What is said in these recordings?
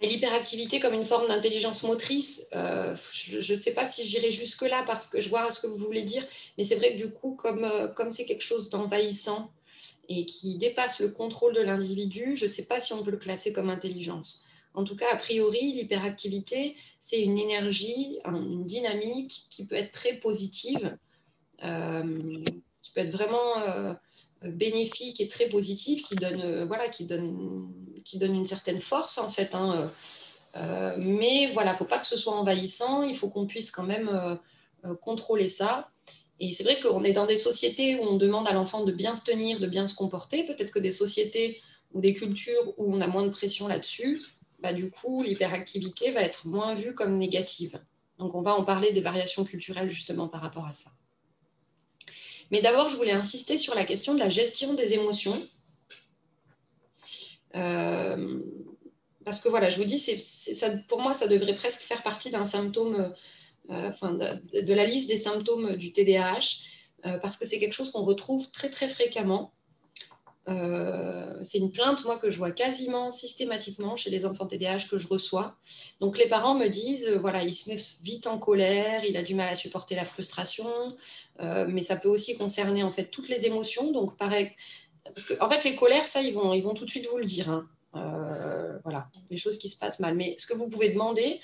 Et l'hyperactivité comme une forme d'intelligence motrice, je ne sais pas si j'irai jusque-là parce que je vois ce que vous voulez dire, mais c'est vrai que du coup, comme c'est quelque chose d'envahissant et qui dépasse le contrôle de l'individu, je ne sais pas si on peut le classer comme intelligence. En tout cas, a priori, l'hyperactivité, c'est une énergie, une dynamique qui peut être très positive, qui peut être vraiment bénéfique et très positive, qui donne, voilà, qui donne une certaine force en fait. Hein. Mais voilà, il ne faut pas que ce soit envahissant, il faut qu'on puisse quand même contrôler ça. Et c'est vrai qu'on est dans des sociétés où on demande à l'enfant de bien se tenir, de bien se comporter. Peut-être que des sociétés ou des cultures où on a moins de pression là-dessus, bah, du coup, l'hyperactivité va être moins vue comme négative. Donc, on va en parler des variations culturelles justement par rapport à ça. Mais d'abord, je voulais insister sur la question de la gestion des émotions. Parce que voilà, je vous dis, ça, pour moi, ça devrait presque faire partie d'un symptôme, de la liste des symptômes du TDAH, parce que c'est quelque chose qu'on retrouve très, très fréquemment. C'est une plainte, moi, que je vois quasiment systématiquement chez les enfants TDAH que je reçois. Donc, les parents me disent, voilà, il se met vite en colère, il a du mal à supporter la frustration, mais ça peut aussi concerner, en fait, toutes les émotions. Donc, pareil, parce que, en fait, les colères, ça, ils vont tout de suite vous le dire. Hein. Voilà, les choses qui se passent mal. Mais ce que vous pouvez demander,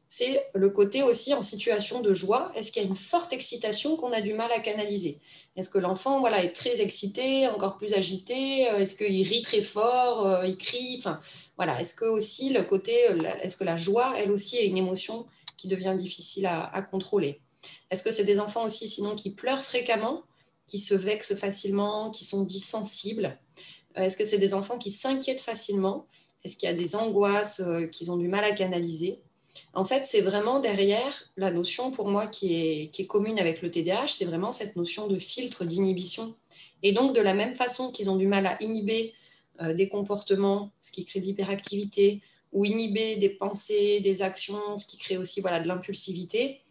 c'est le côté aussi en situation de joie. Est-ce qu'il y a une forte excitation qu'on a du mal à canaliser? Est-ce que l'enfant voilà, est très excité, encore plus agité? Est-ce qu'il rit très fort? Il crie? Enfin, voilà. Est-ce que aussi le côté, est-ce que la joie, elle aussi, est une émotion qui devient difficile à contrôler? Est-ce que c'est des enfants aussi, sinon, qui pleurent fréquemment, qui se vexent facilement, qui sont dits sensibles? Est-ce que c'est des enfants qui s'inquiètent facilement? Est-ce qu'il y a des angoisses qu'ils ont du mal à canaliser? En fait, c'est vraiment derrière la notion pour moi qui est commune avec le TDAH, c'est vraiment cette notion de filtre d'inhibition. Et donc, de la même façon qu'ils ont du mal à inhiber des comportements, ce qui crée de l'hyperactivité, ou inhiber des pensées, des actions, ce qui crée aussi voilà, de l'impulsivité,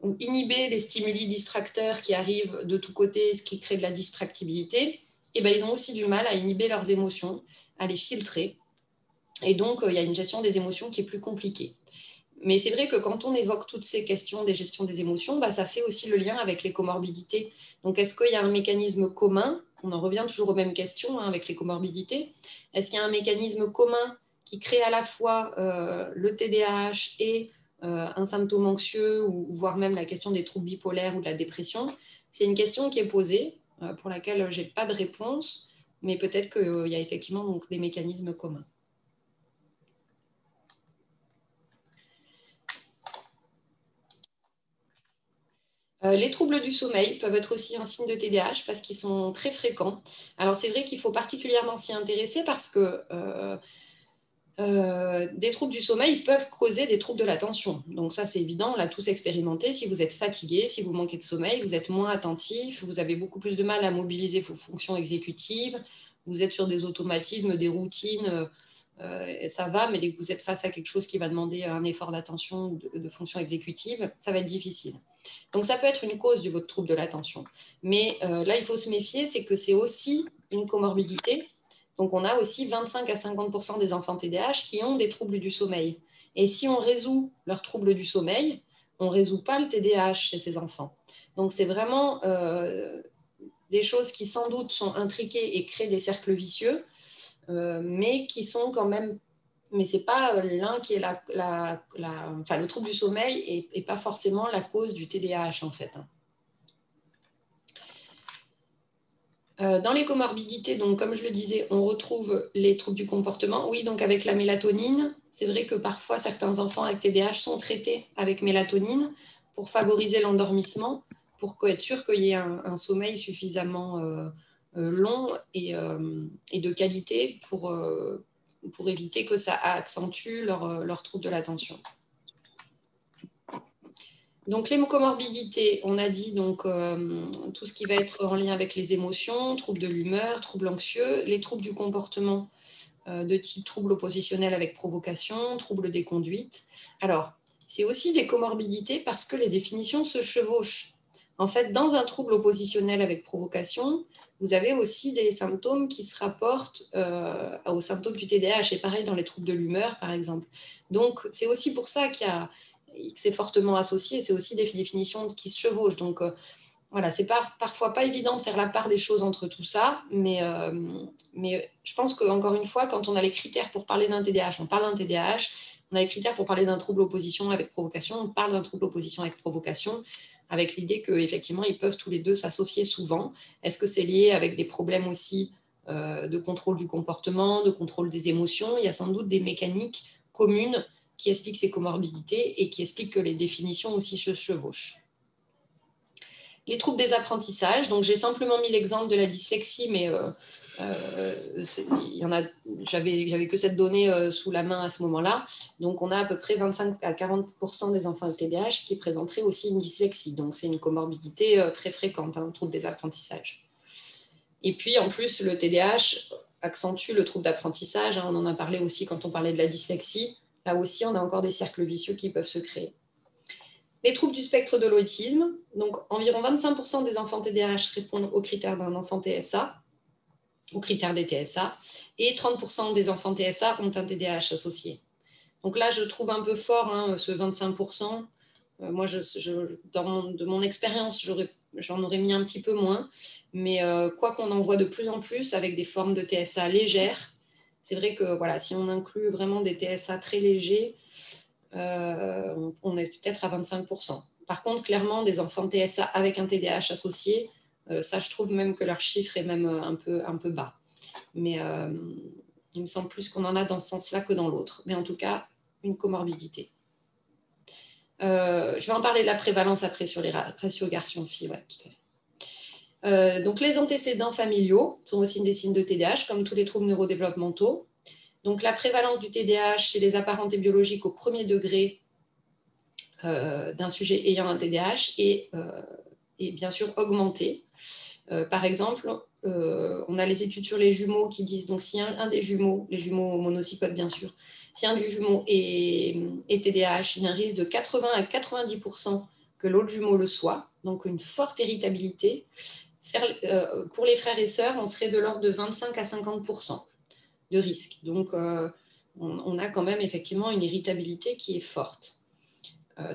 ou inhiber les stimuli distracteurs qui arrivent de tous côtés, ce qui crée de la distractibilité, et ben, ils ont aussi du mal à inhiber leurs émotions, à les filtrer. Et donc, il y a une gestion des émotions qui est plus compliquée. Mais c'est vrai que quand on évoque toutes ces questions des gestions des émotions, bah, ça fait aussi le lien avec les comorbidités. Donc, est-ce qu'il y a un mécanisme commun? On en revient toujours aux mêmes questions hein, avec les comorbidités. Est-ce qu'il y a un mécanisme commun qui crée à la fois le TDAH et un symptôme anxieux, ou voire même la question des troubles bipolaires ou de la dépression? C'est une question qui est posée, pour laquelle je n'ai pas de réponse, mais peut-être qu'il y a effectivement donc, des mécanismes communs. Les troubles du sommeil peuvent être aussi un signe de TDAH parce qu'ils sont très fréquents. Alors c'est vrai qu'il faut particulièrement s'y intéresser parce que des troubles du sommeil peuvent causer des troubles de l'attention. Donc ça c'est évident, on l'a tous expérimenté. Si vous êtes fatigué, si vous manquez de sommeil, vous êtes moins attentif, vous avez beaucoup plus de mal à mobiliser vos fonctions exécutives, vous êtes sur des automatismes, des routines, ça va, mais dès que vous êtes face à quelque chose qui va demander un effort d'attention ou de fonction exécutive, ça va être difficile. Donc, ça peut être une cause de votre trouble de l'attention. Mais là, il faut se méfier, c'est que c'est aussi une comorbidité. Donc, on a aussi 25 à 50% des enfants TDAH qui ont des troubles du sommeil. Et si on résout leurs troubles du sommeil, on ne résout pas le TDAH chez ces enfants. Donc, c'est vraiment des choses qui, sans doute, sont intriquées et créent des cercles vicieux, mais qui sont quand même... Mais ce n'est pas l'un qui est enfin, le trouble du sommeil n'est pas forcément la cause du TDAH, en fait. Dans les comorbidités, donc, comme je le disais, on retrouve les troubles du comportement. Oui, donc avec la mélatonine, c'est vrai que parfois, certains enfants avec TDAH sont traités avec mélatonine pour favoriser l'endormissement, pour être sûr qu'il y ait un sommeil suffisamment long et de qualité pour éviter que ça accentue leur trouble de l'attention. Donc, les comorbidités, on a dit donc, tout ce qui va être en lien avec les émotions, troubles de l'humeur, troubles anxieux, les troubles du comportement de type trouble oppositionnel avec provocation, troubles des conduites. Alors, c'est aussi des comorbidités parce que les définitions se chevauchent. En fait, dans un trouble oppositionnel avec provocation, vous avez aussi des symptômes qui se rapportent aux symptômes du TDAH, et pareil dans les troubles de l'humeur, par exemple. Donc, c'est aussi pour ça que c'est fortement associé, c'est aussi des définitions qui se chevauchent. Donc, voilà, c'est parfois pas évident de faire la part des choses entre tout ça, mais je pense qu'encore une fois, quand on a les critères pour parler d'un TDAH, on parle d'un TDAH, on a les critères pour parler d'un trouble opposition avec provocation, on parle d'un trouble opposition avec provocation, avec l'idée qu'effectivement, ils peuvent tous les deux s'associer souvent. Est-ce que c'est lié avec des problèmes aussi de contrôle du comportement, de contrôle des émotions? Il y a sans doute des mécaniques communes qui expliquent ces comorbidités et qui expliquent que les définitions aussi se chevauchent. Les troubles des apprentissages, donc j'ai simplement mis l'exemple de la dyslexie, mais j'avais que cette donnée sous la main à ce moment-là. Donc on a à peu près 25 à 40% des enfants avec TDAH qui présenteraient aussi une dyslexie. Donc c'est une comorbidité très fréquente, un trouble des apprentissages. Et puis en plus, le TDAH accentue le trouble d'apprentissage. On en a parlé aussi quand on parlait de la dyslexie. Là aussi, on a encore des cercles vicieux qui peuvent se créer. Les troubles du spectre de l'autisme, donc environ 25% des enfants TDAH répondent aux critères d'un enfant TSA, aux critères des TSA, et 30% des enfants TSA ont un TDAH associé. Donc là, je trouve un peu fort ce 25%. Moi, de mon expérience, j'en aurais mis un petit peu moins, mais quoi qu'on en voit de plus en plus avec des formes de TSA légères, c'est vrai que voilà, si on inclut vraiment des TSA très légers, on est peut-être à 25%. Par contre, clairement, des enfants TSA avec un TDAH associé, ça, je trouve même que leur chiffre est même un peu bas. Mais il me semble plus qu'on en a dans ce sens-là que dans l'autre. Mais en tout cas, une comorbidité. Je vais en parler de la prévalence après sur les ratios garçons-filles. Ouais, tout à fait. Donc, les antécédents familiaux sont aussi des signes de TDAH, comme tous les troubles neurodéveloppementaux. Donc, la prévalence du TDAH chez les apparentés biologiques au premier degré d'un sujet ayant un TDAH est bien sûr augmentée. Par exemple, on a les études sur les jumeaux qui disent, donc si un des jumeaux, les jumeaux monozygotes bien sûr, si un du jumeau est TDAH, il y a un risque de 80 à 90% que l'autre jumeau le soit, donc une forte irritabilité. Pour les frères et sœurs, on serait de l'ordre de 25 à 50% de risque. Donc, on a quand même effectivement une irritabilité qui est forte.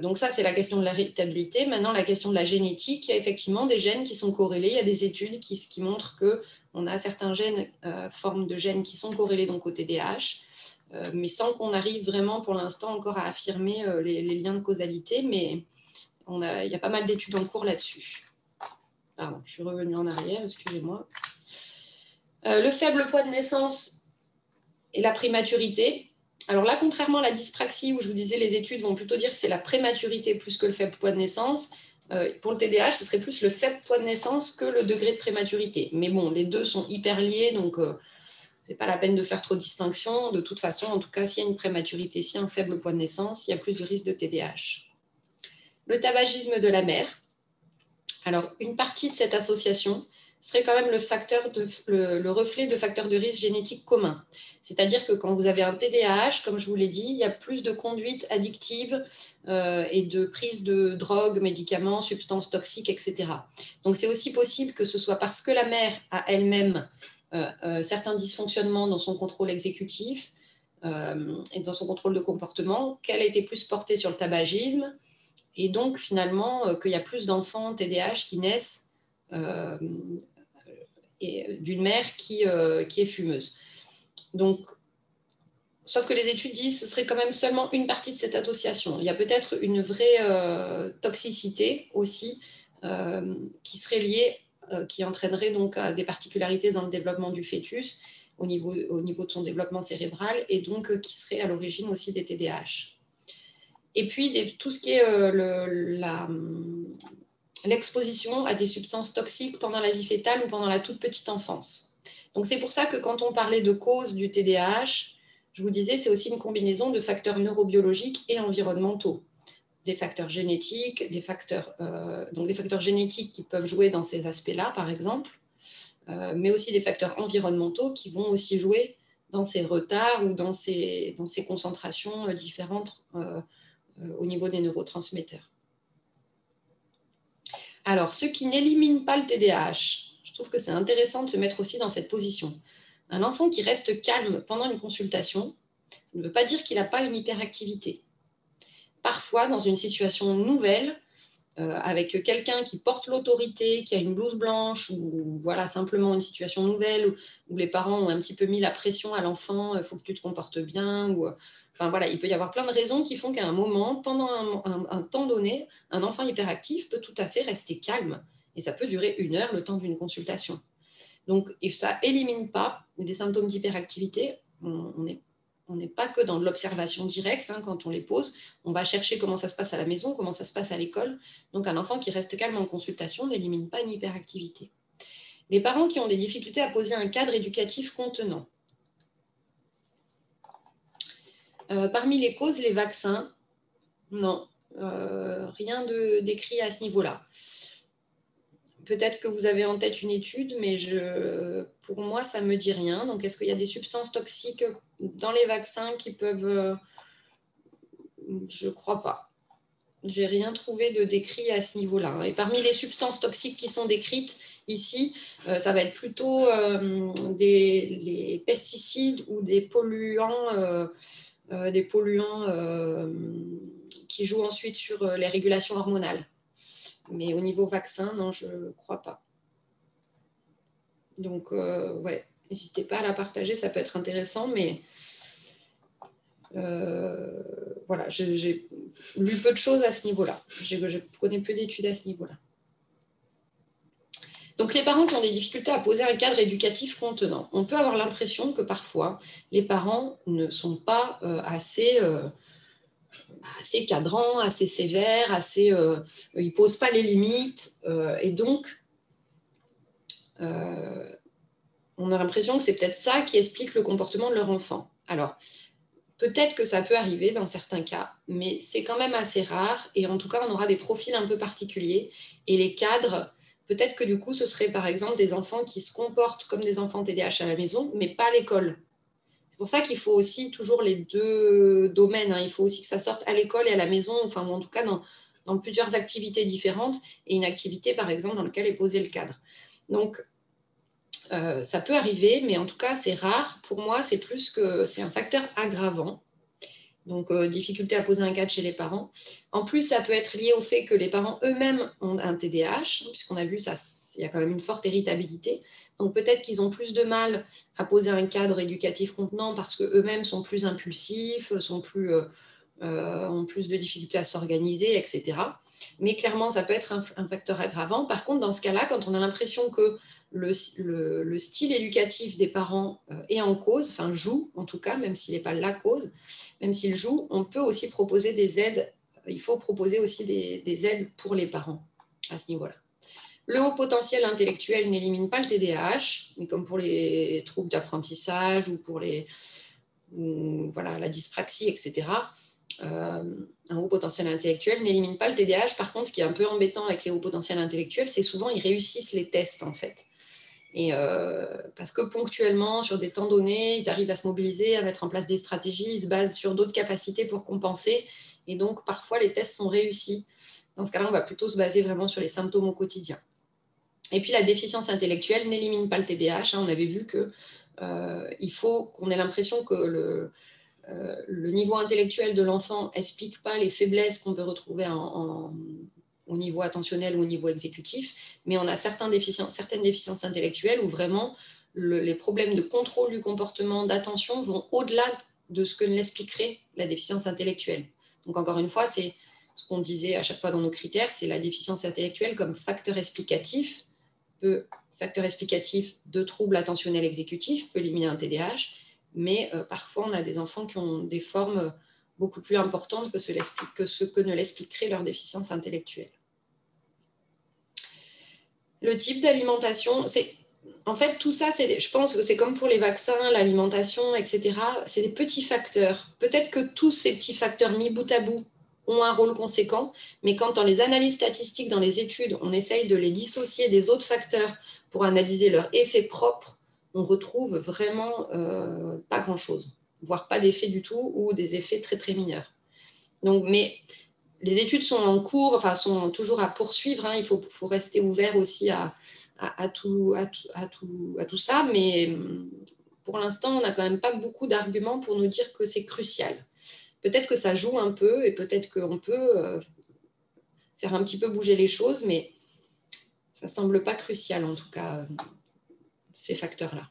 Donc ça, c'est la question de l'irritabilité. Maintenant, la question de la génétique, il y a effectivement des gènes qui sont corrélés. Il y a des études qui montrent qu'on a certains gènes, formes de gènes qui sont corrélés donc, au TDAH, mais sans qu'on arrive vraiment pour l'instant encore à affirmer les liens de causalité. Mais il y a pas mal d'études en cours là-dessus. Pardon, je suis revenue en arrière, excusez-moi. Le faible poids de naissance et la prématurité. Alors là, contrairement à la dyspraxie, où je vous disais les études vont plutôt dire que c'est la prématurité plus que le faible poids de naissance, pour le TDAH, ce serait plus le faible poids de naissance que le degré de prématurité. Mais bon, les deux sont hyper liés, donc ce n'est pas la peine de faire trop de distinction. De toute façon, en tout cas, s'il y a une prématurité, s'il y a un faible poids de naissance, il y a plus de risque de TDAH. Le tabagisme de la mère. Alors, une partie de cette association serait quand même le reflet de facteurs de risque génétiques communs. C'est-à-dire que quand vous avez un TDAH, comme je vous l'ai dit, il y a plus de conduite addictive et de prise de drogues, médicaments, substances toxiques, etc. Donc c'est aussi possible que ce soit parce que la mère a elle-même certains dysfonctionnements dans son contrôle exécutif et dans son contrôle de comportement, qu'elle a été plus portée sur le tabagisme, et donc finalement qu'il y a plus d'enfants TDAH qui naissent d'une mère qui est fumeuse. Donc, sauf que les études disent que ce serait quand même seulement une partie de cette association. Il y a peut-être une vraie toxicité aussi qui serait liée, qui entraînerait donc à des particularités dans le développement du fœtus au niveau de son développement cérébral et donc qui serait à l'origine aussi des TDAH. Et puis tout ce qui est l'exposition à des substances toxiques pendant la vie fœtale ou pendant la toute petite enfance. Donc c'est pour ça que quand on parlait de cause du TDAH, je vous disais, c'est aussi une combinaison de facteurs neurobiologiques et environnementaux. Des facteurs génétiques, donc des facteurs génétiques qui peuvent jouer dans ces aspects-là, par exemple, mais aussi des facteurs environnementaux qui vont aussi jouer dans ces retards ou dans ces concentrations différentes au niveau des neurotransmetteurs. Alors, ceux qui n'éliminent pas le TDAH, je trouve que c'est intéressant de se mettre aussi dans cette position. Un enfant qui reste calme pendant une consultation, ça ne veut pas dire qu'il n'a pas une hyperactivité. Parfois, dans une situation nouvelle, avec quelqu'un qui porte l'autorité, qui a une blouse blanche, ou voilà, simplement une situation nouvelle où les parents ont un petit peu mis la pression à l'enfant, il faut que tu te comportes bien, ou, enfin voilà, il peut y avoir plein de raisons qui font qu'à un moment, pendant un temps donné, un enfant hyperactif peut tout à fait rester calme, et ça peut durer 1 heure, le temps d'une consultation. Donc, et ça élimine pas des symptômes d'hyperactivité. On n'est pas que dans de l'observation directe quand on les pose. On va chercher comment ça se passe à la maison, comment ça se passe à l'école. Donc, un enfant qui reste calme en consultation n'élimine pas une hyperactivité. Les parents qui ont des difficultés à poser un cadre éducatif contenant. Parmi les causes, les vaccins, non, rien d'écrit à ce niveau-là. Peut-être que vous avez en tête une étude, mais pour moi, ça ne me dit rien. Donc, est-ce qu'il y a des substances toxiques dans les vaccins qui peuvent... je ne crois pas. Je n'ai rien trouvé de décrit à ce niveau-là. Et parmi les substances toxiques qui sont décrites ici, ça va être plutôt les pesticides ou des polluants qui jouent ensuite sur les régulations hormonales. Mais au niveau vaccin, non, je ne crois pas. Donc, ouais, n'hésitez pas à la partager, ça peut être intéressant, mais voilà, j'ai lu peu de choses à ce niveau-là. Je connais peu d'études à ce niveau-là. Donc, les parents qui ont des difficultés à poser un cadre éducatif contenant, on peut avoir l'impression que parfois, les parents ne sont pas assez cadrants, assez sévères, ils ne posent pas les limites, et donc, on a l'impression que c'est peut-être ça qui explique le comportement de leur enfant. Alors, peut-être que ça peut arriver dans certains cas, mais c'est quand même assez rare. Et en tout cas, on aura des profils un peu particuliers. Et les cadres, peut-être que du coup, ce serait par exemple des enfants qui se comportent comme des enfants TDAH à la maison, mais pas à l'école. C'est pour ça qu'il faut aussi toujours les deux domaines. Il faut aussi que ça sorte à l'école et à la maison, enfin, ou en tout cas dans plusieurs activités différentes, et une activité, par exemple, dans laquelle est posé le cadre. Donc, ça peut arriver, mais en tout cas, c'est rare. Pour moi, c'est un facteur aggravant. Donc, difficulté à poser un cadre chez les parents. En plus, ça peut être lié au fait que les parents eux-mêmes ont un TDAH, puisqu'on a vu ça, il y a quand même une forte héritabilité. Donc, peut-être qu'ils ont plus de mal à poser un cadre éducatif contenant parce qu'eux-mêmes sont plus impulsifs, ont plus de difficultés à s'organiser, etc. Mais clairement, ça peut être un facteur aggravant. Par contre, dans ce cas-là, quand on a l'impression que le style éducatif des parents est en cause, enfin joue en tout cas, même s'il n'est pas la cause, même s'il joue, on peut aussi proposer des aides. Il faut proposer aussi des aides pour les parents à ce niveau-là. Le haut potentiel intellectuel n'élimine pas le TDAH, mais comme pour les troubles d'apprentissage ou pour la dyspraxie, etc., un haut potentiel intellectuel n'élimine pas le TDAH. Par contre, ce qui est un peu embêtant avec les hauts potentiels intellectuels, c'est souvent ils réussissent les tests, en fait. Et parce que ponctuellement, sur des temps donnés, ils arrivent à se mobiliser, à mettre en place des stratégies, ils se basent sur d'autres capacités pour compenser. Et donc, parfois, les tests sont réussis. Dans ce cas-là, on va plutôt se baser vraiment sur les symptômes au quotidien. Et puis, la déficience intellectuelle n'élimine pas le TDAH. On avait vu qu'il faut qu'on ait l'impression que le niveau intellectuel de l'enfant n'explique pas les faiblesses qu'on peut retrouver au niveau attentionnel ou au niveau exécutif, mais on a certaines déficiences intellectuelles où vraiment les problèmes de contrôle du comportement, d'attention vont au-delà de ce que l'expliquerait la déficience intellectuelle. Donc encore une fois, c'est ce qu'on disait à chaque fois dans nos critères, c'est la déficience intellectuelle comme facteur explicatif de troubles attentionnels exécutifs, peut éliminer un TDAH, mais parfois on a des enfants qui ont des formes beaucoup plus importantes que ce que ne l'expliquerait leur déficience intellectuelle. Le type d'alimentation, en fait, tout ça, je pense que c'est comme pour les vaccins, l'alimentation, etc. C'est des petits facteurs. Peut-être que tous ces petits facteurs mis bout à bout ont un rôle conséquent, mais quand dans les analyses statistiques, dans les études, on essaye de les dissocier des autres facteurs pour analyser leur effet propre, on retrouve vraiment pas grand-chose, voire pas d'effet du tout ou des effets très très mineurs. Donc, mais les études sont en cours, enfin sont toujours à poursuivre, hein, il faut rester ouvert aussi à tout ça, mais pour l'instant, on n'a quand même pas beaucoup d'arguments pour nous dire que c'est crucial. Peut-être que ça joue un peu et peut-être qu'on peut faire un petit peu bouger les choses, mais ça ne semble pas crucial en tout cas, ces facteurs-là.